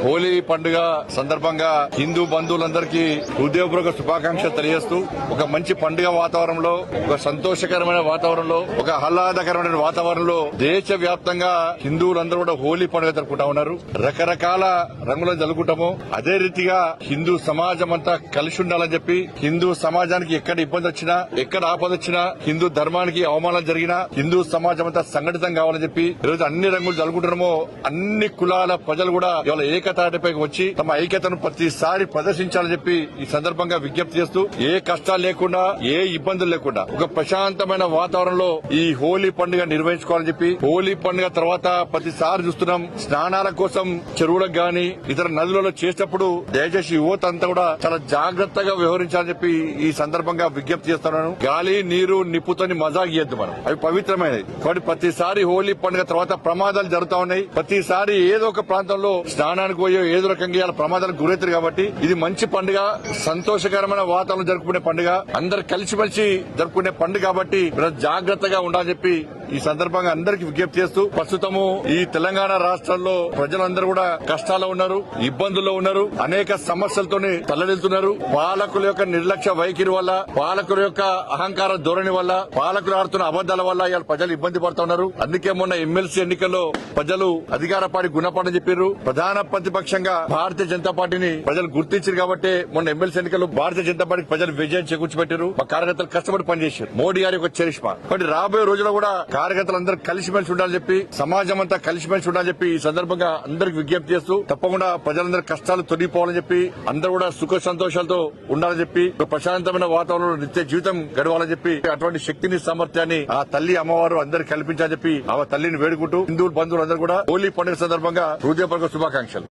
హోలీ పండుగ సందర్భంగా హిందూ బంధువులందరికీ హృదయపూర్వక శుభాకాంక్షలు తెలియజేస్తూ ఒక మంచి పండుగ వాతావరణంలో, ఒక సంతోషకరమైన వాతావరణంలో, ఒక ఆహ్లాదకరమైన వాతావరణంలో దేశవ్యాప్తంగా హిందువులందరూ కూడా హోలీ పండుగ జరుపుకుంటా ఉన్నారు. రకరకాల రంగులను జరుపుకుంటాము. అదే రీతిగా హిందూ సమాజం అంతా కలిసి ఉండాలని చెప్పి, హిందూ సమాజానికి ఎక్కడ ఇబ్బంది వచ్చినా, ఎక్కడ ఆపద వచ్చినా, హిందూ ధర్మానికి అవమానం జరిగినా హిందూ సమాజం అంతా సంఘటితం కావాలని చెప్పి ఈరోజు అన్ని రంగులు జరుపుకుంటున్నామో అన్ని కులాల ప్రజలు కూడా ఇవాళ ఏకతాటిపైకి వచ్చి తమ ఐక్యతను ప్రతిసారి ప్రదర్శించాలని చెప్పి ఈ సందర్భంగా విజ్ఞప్తి చేస్తూ, ఏ కష్టాలు లేకుండా, ఏ ఇబ్బందులు లేకుండా ఒక ప్రశాంతమైన వాతావరణంలో ఈ హోలీ పండుగ నిర్వహించుకోవాలని చెప్పి, హోలీ పండుగ తర్వాత ప్రతిసారి చూస్తున్నాం స్నానాల కోసం చెరువులకు గాని ఇతర నదులలో చేసేటప్పుడు దయచేసి యువత అంతా కూడా చాలా జాగ్రత్తగా వ్యవహరించాలని చెప్పి ఈ సందర్భంగా విజ్ఞప్తి చేస్తున్నాను. గాలి, నీరు, నిప్పుతోని మజా గీయద్దు మనం, అవి పవిత్రమైనవి. కాబట్టి ప్రతిసారి హోలీ పండుగ తర్వాత ప్రమాదాలు జరుగుతా ఉన్నాయి. ప్రతిసారి ఏదో ఒక ప్రాంతంలో స్నానానికి పోయో ఏదో రకంగా ఇలా ప్రమాదాలకు గురవుతారు. కాబట్టి ఇది మంచి పండుగ, సంతోషకరమైన వాతావరణం జరుపుకునే పండుగ, అందరు కలిసిమెలిసి జరుపుకునే పండుగ. కాబట్టి జాగ్రత్తగా ఉండాలని చెప్పి ఈ సందర్భంగా అందరికీ విజ్ఞప్తి చేస్తూ, ప్రస్తుతము ఈ తెలంగాణ రాష్ట్రంలో ప్రజలందరూ కూడా కష్టాల్లో ఉన్నారు, ఇబ్బందుల్లో ఉన్నారు, అనేక సమస్యలతోనే తల్లడిల్లుతున్నారు. పాలకుల యొక్క నిర్లక్ష్య వైఖరి వల్ల, పాలకుల యొక్క అహంకార ధోరణి వల్ల, పాలకులు ఆడుతున్న అబద్దాల వల్ల ఇవాళ ప్రజలు ఇబ్బంది పడుతున్నారు. అందుకే మొన్న ఎమ్మెల్సీ ఎన్నికల్లో ప్రజలు అధికార పార్టీ గుణపాఠం చెప్పారు. ప్రధాన ప్రతిపక్షంగా భారతీయ జనతా పార్టీని ప్రజలు గుర్తించారు. కాబట్టి మొన్న ఎమ్మెల్సీ ఎన్నికల్లో భారతీయ జనతా పార్టీకి ప్రజలు విజయం చేకూర్చిపెట్టారు. మా కార్యకర్తలు కష్టపడి పనిచేశారు. మోడీ గారి యొక్క చరిష్మా. కాబట్టి రాబోయే రోజుల్లో కూడా కార్యకర్తలందరూ కలిసిమెలిసి ఉండాలని చెప్పి, సమాజం అంతా కలిసిమెలిసి ఉండాలని చెప్పి ఈ సందర్భంగా అందరికి విజ్ఞప్తి చేస్తూ, తప్పకుండా ప్రజలందరి కష్టాలు తొలగిపోవాలని చెప్పి, అందరూ కూడా సుఖ సంతోషాలతో ఉండాలని చెప్పి, ఒక ప్రశాంతమైన వాతావరణంలో నిత్య జీవితం గడవాలని చెప్పి, అటువంటి శక్తిని, సామర్థ్యాన్ని ఆ తల్లి అమ్మవారు అందరికి కల్పించాలని చెప్పి ఆ తల్లిని వేడుకుంటూ హిందూ బంధువులందరూ కూడా హోలీ పండుగ సందర్భంగా హృదయపూర్వక శుభాకాంక్షలు.